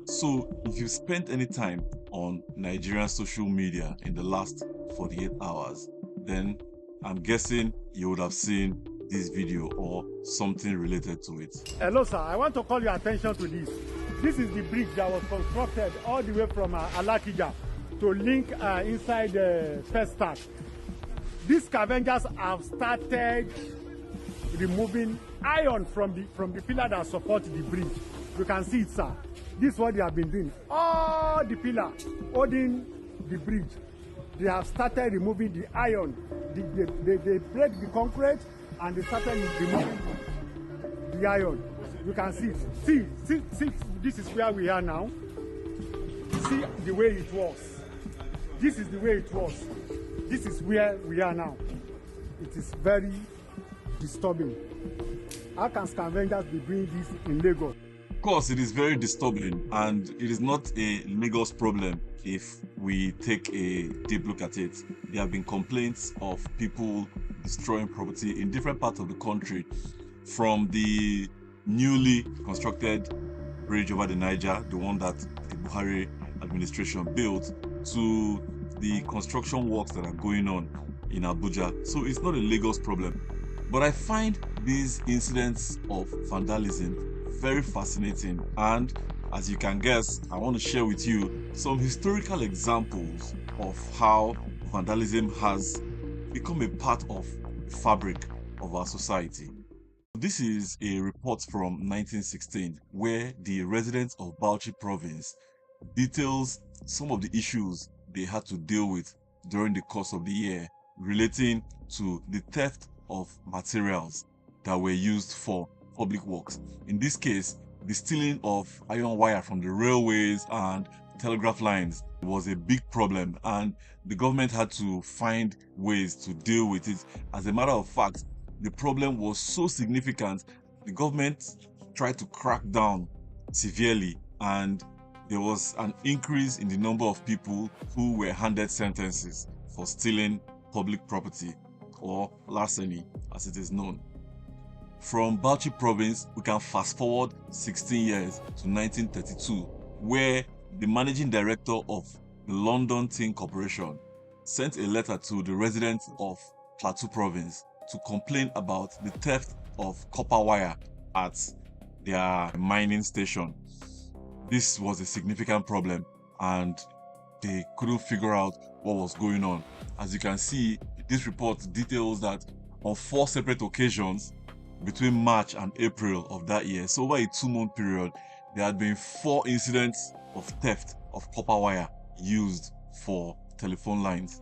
So if you spent any time on Nigerian social media in the last 48 hours, then I'm guessing you would have seen this video or something related to it. Hello sir, I want to call your attention to this. This is the bridge that was constructed all the way from Alakija to link inside the first stack. These scavengers have started removing iron from the pillar that support the bridge. You can see it, sir. This is what they have been doing. All the pillar holding the bridge, they have started removing the iron. They break the concrete and they started removing the iron. You can see it. See, this is where we are now. See the way it was. This is the way it was. This is where we are now. It is very disturbing. How can scavengers be doing this in Lagos? Of course, it is very disturbing, and it is not a Lagos problem if we take a deep look at it. There have been complaints of people destroying property in different parts of the country, from the newly constructed bridge over the Niger, the one that the Buhari administration built, to the construction works that are going on in Abuja. So it's not a Lagos problem. But I find these incidents of vandalism very fascinating, and as you can guess, I want to share with you some historical examples of how vandalism has become a part of the fabric of our society. This is a report from 1916 where the residents of Bauchi province details some of the issues they had to deal with during the course of the year relating to the theft of materials that were used for public works. In this case, the stealing of iron wire from the railways and telegraph lines was a big problem, and the government had to find ways to deal with it. As a matter of fact, the problem was so significant, the government tried to crack down severely, and there was an increase in the number of people who were handed sentences for stealing public property, or larceny as it is known. From Bauchi province, we can fast forward 16 years to 1932, where the managing director of the London Tin Corporation sent a letter to the residents of Plateau province to complain about the theft of copper wire at their mining station. This was a significant problem, and they couldn't figure out what was going on. As you can see, this report details that on 4 separate occasions between March and April of that year, so over a 2-month period, there had been 4 incidents of theft of copper wire used for telephone lines.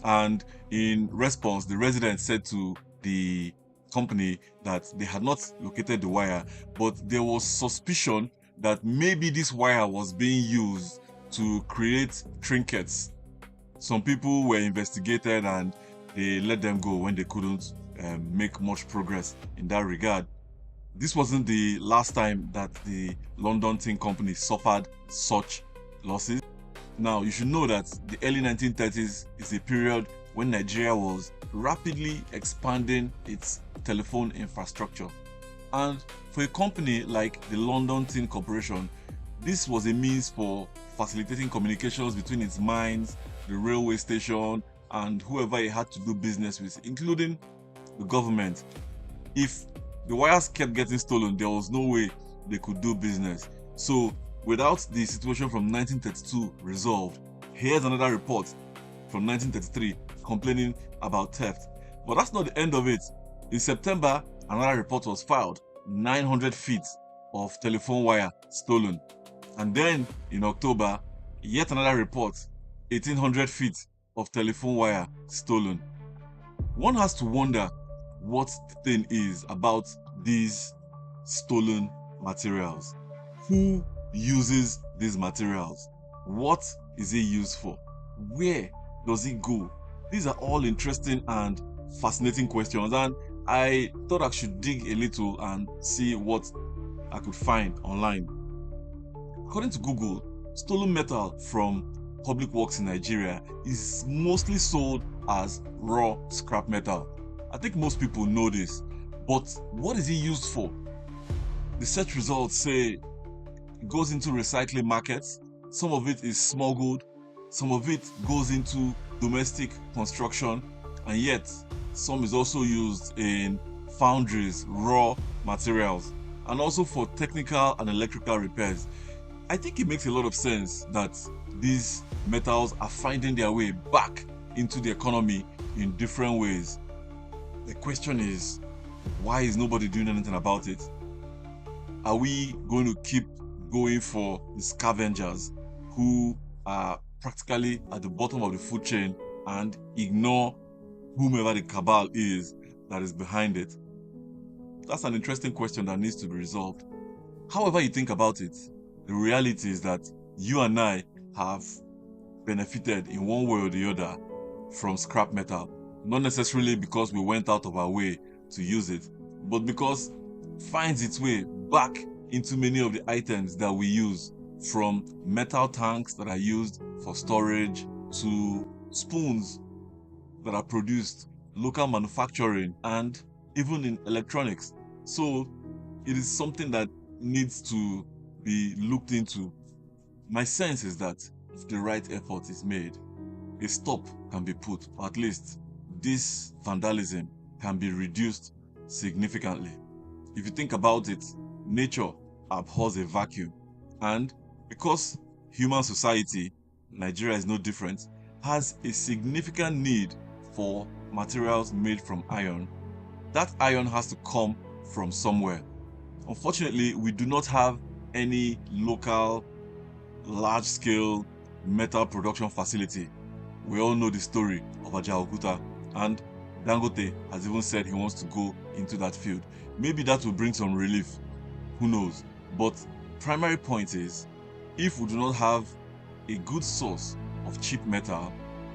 And in response, the residents said to the company that they had not located the wire, but there was suspicion that maybe this wire was being used to create trinkets. Some people were investigated and they let them go when they couldn't make much progress in that regard. This wasn't the last time that the London Tin Company suffered such losses. Now, you should know that the early 1930s is a period when Nigeria was rapidly expanding its telephone infrastructure. And for a company like the London Tin Corporation, this was a means for facilitating communications between its mines, the railway station, and whoever it had to do business with, including the government. If the wires kept getting stolen, there was no way they could do business. So without the situation from 1932 resolved, here's another report from 1933 complaining about theft. But that's not the end of it. In September, another report was filed, 900 feet of telephone wire stolen. And then in October, yet another report, 1800 feet of telephone wire stolen. One has to wonder what the thing is about these stolen materials. Who uses these materials? What is it used for? Where does it go? These are all interesting and fascinating questions, and I thought I should dig a little and see what I could find online. According to Google, stolen metal from public works in Nigeria is mostly sold as raw scrap metal. I think most people know this, but what is it used for? The search results say it goes into recycling markets, some of it is smuggled, some of it goes into domestic construction, and yet some is also used in foundries, raw materials, and also for technical and electrical repairs. I think it makes a lot of sense that these metals are finding their way back into the economy in different ways. The question is, why is nobody doing anything about it? Are we going to keep going for the scavengers who are practically at the bottom of the food chain and ignore whomever the cabal is that is behind it? That's an interesting question that needs to be resolved. However you think about it, the reality is that you and I have benefited in one way or the other from scrap metal. Not necessarily because we went out of our way to use it, but because it finds its way back into many of the items that we use, from metal tanks that are used for storage to spoons that are produced, local manufacturing, and even in electronics. So it is something that needs to be looked into. My sense is that if the right effort is made, a stop can be put, or at least this vandalism can be reduced significantly. If you think about it, nature abhors a vacuum, and because human society, Nigeria is no different, has a significant need for materials made from iron, that iron has to come from somewhere. Unfortunately, we do not have any local large-scale metal production facility. We all know the story of Ajaokuta, and Dangote has even said he wants to go into that field. Maybe that will bring some relief, who knows? But primary point is, if we do not have a good source of cheap metal,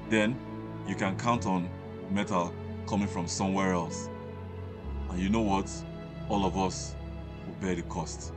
then you can count on metal coming from somewhere else. And you know what? All of us will bear the cost.